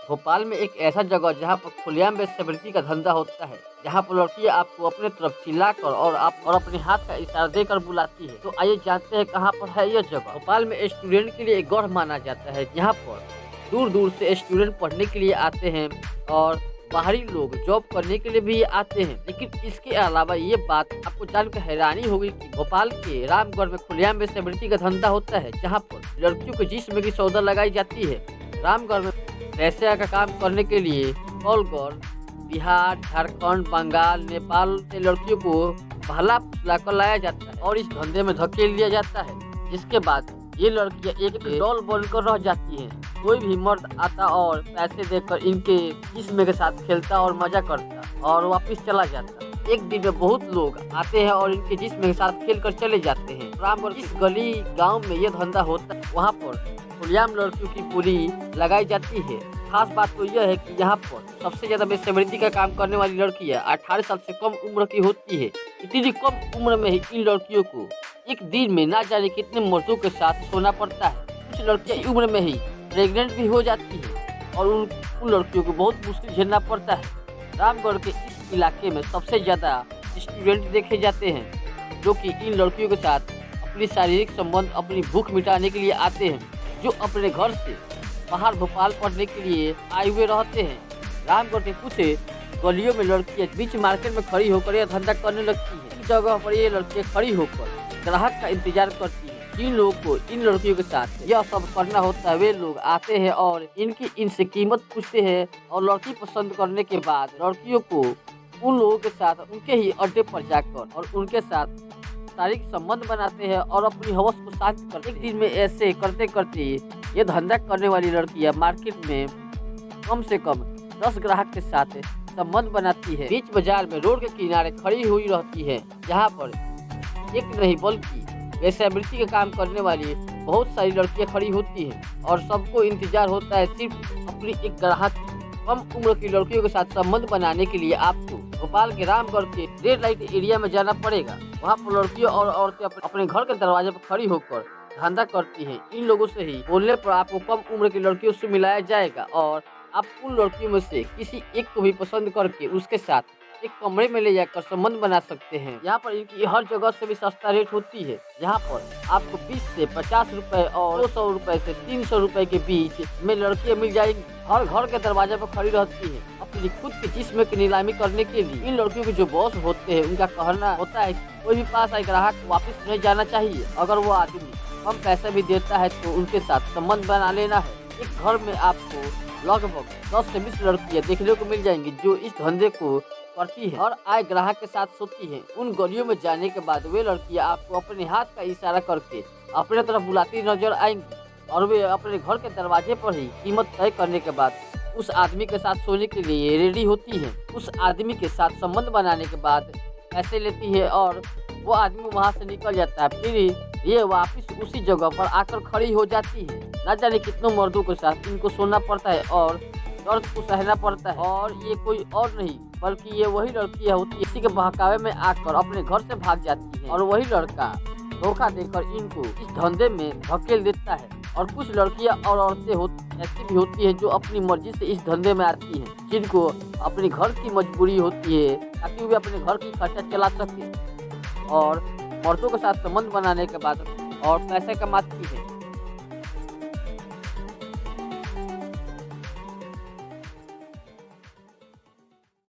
भोपाल में एक ऐसा जगह जहाँ पर खुलेआम वेश्यावृत्ति का धंधा होता है, जहाँ पर लड़कियाँ आपको अपने तरफ चिल्लाकर और अपने हाथ का इशारा देकर बुलाती है। तो आइए जानते हैं कहाँ पर है यह जगह। भोपाल में स्टूडेंट के लिए एक गढ़ माना जाता है, जहाँ पर दूर दूर से स्टूडेंट पढ़ने के लिए आते हैं और बाहरी लोग जॉब करने के लिए भी आते हैं। लेकिन इसके अलावा ये बात आपको जानकर हैरानी होगी कि भोपाल के रामगढ़ में खुलेआम वेश्यावृत्ति का धंधा होता है, जहाँ पर लड़कियों के जिस्म की सौदा लगाई जाती है। रामगढ़ में पैसे का काम करने के लिए कॉलगढ़, बिहार, झारखंड, बंगाल, नेपाल से लड़कियों को भाला लाकर लाया जाता है और इस धंधे में धकेल दिया जाता है, जिसके बाद ये लड़कियां एक डॉल बनकर रह जाती हैं। कोई भी मर्द आता और पैसे देकर इनके जिस्म के साथ खेलता और मजा करता और वापस चला जाता। एक दिन में बहुत लोग आते हैं और इनके जिस्म के साथ खेल कर चले जाते हैं। रामगढ़ इस गली गांव में ये धंधा होता है, वहाँ पर खुलेआम लड़कियों की पूरी लगाई जाती है। खास बात तो यह है कि यहाँ पर सबसे ज्यादा वेश्यावृत्ति का काम करने वाली लड़कियाँ 18 साल से कम उम्र की होती है। इतनी कम उम्र में ही इन लड़कियों को एक दिन में ना जाने कितने मर्दों के साथ सोना पड़ता है। कुछ लड़कियाँ उम्र में ही प्रेग्नेंट भी हो जाती है और उन लड़कियों को बहुत मुश्किल झेलना पड़ता है। रामगढ़ के इस इलाके में सबसे ज्यादा स्टूडेंट देखे जाते हैं, जो कि इन लड़कियों के साथ अपनी शारीरिक संबंध, अपनी भूख मिटाने के लिए आते हैं, जो अपने घर से बाहर भोपाल पढ़ने के लिए आए हुए रहते हैं। रामगढ़ के कुछ गलियों में लड़कियां बीच मार्केट में खड़ी होकर यह धंधा करने लगती है। इस जगह पर ये लड़कियां खड़ी होकर ग्राहक का इंतजार करती है। जिन लोगों को इन लड़कियों के साथ यह सब करना होता है, वे लोग आते हैं और इनसे कीमत पूछते हैं और लड़की पसंद करने के बाद लड़कियों को उन लोगों के साथ उनके ही अड्डे पर जाकर और उनके साथ शारीरिक संबंध बनाते हैं और अपनी हवस को शांत करते हैं। एक दिन में ऐसे करते करते ये धंधा करने वाली लड़कियां मार्केट में कम से कम 10 ग्राहक के साथ संबंध बनाती है। बीच बाजार में रोड के किनारे खड़ी हुई रहती है, जहाँ पर एक नहीं बल्कि वेश्यावृत्ति का काम करने वाली बहुत सारी लड़कियां खड़ी होती हैं और सबको इंतजार होता है सिर्फ अपनी एक ग्राहक। कम उम्र की लड़कियों के साथ संबंध बनाने के लिए आपको भोपाल के रामगढ़ के रेड लाइट एरिया में जाना पड़ेगा। वहाँ पर लड़कियों और औरतें अपने घर के दरवाजे पर खड़ी होकर धंधा करती हैं। इन लोगों से ही बोलने पर आपको कम उम्र की लड़कियों से मिलाया जाएगा और आप उन लड़कियों में से किसी एक को भी पसंद करके उसके साथ एक कमरे में ले जाकर संबंध बना सकते हैं। यहाँ पर इनकी हर जगह से भी सस्ता रेट होती है। यहाँ पर आपको 20 से 50 रुपए और 200 रुपए से 300 रुपए के बीच में लड़कियाँ मिल जाएंगी। हर घर के दरवाजे पर खड़ी रहती है अपनी खुद के जिस्म की नीलामी करने के लिए। इन लड़कियों के जो बॉस होते हैं, उनका कहना होता है कि कोई भी पास आए ग्राहक वापस नहीं जाना चाहिए। अगर वो आदमी कम पैसा भी देता है तो उनके साथ संबंध बना लेना है। एक घर में आपको लगभग 10 से 20 लड़कियाँ देखने को मिल जाएंगी जो इस धंधे को करती है और आए ग्राहक के साथ सोती है। उन गलियों में जाने के बाद वे लड़कियां आपको अपने हाथ का इशारा करके अपने तरफ बुलाती नजर आएंगी और वे अपने घर के दरवाजे पर ही कीमत तय करने के बाद उस आदमी के साथ सोने के लिए रेडी होती है। उस आदमी के साथ संबंध बनाने के बाद पैसे लेती है और वो आदमी वहाँ से निकल जाता है। फिर ये वापिस उसी जगह पर आकर खड़ी हो जाती है। न जाने कितनों मर्दों के साथ इनको सोना पड़ता है और दर्द को सहना पड़ता है और ये कोई और नहीं बल्कि ये वही लड़की होती है। इसी के बहकावे में आकर अपने घर से भाग जाती है और वही लड़का धोखा देकर इनको इस धंधे में धकेल देता है। और कुछ लड़कियां और औरतें ऐसी भी होती हैं जो अपनी मर्जी से इस धंधे में आती हैं, जिनको अपने घर की मजबूरी होती है ताकि वे अपने घर की खर्चा चला सके और मर्दों के साथ संबंध बनाने के बाद और पैसे कमाती है।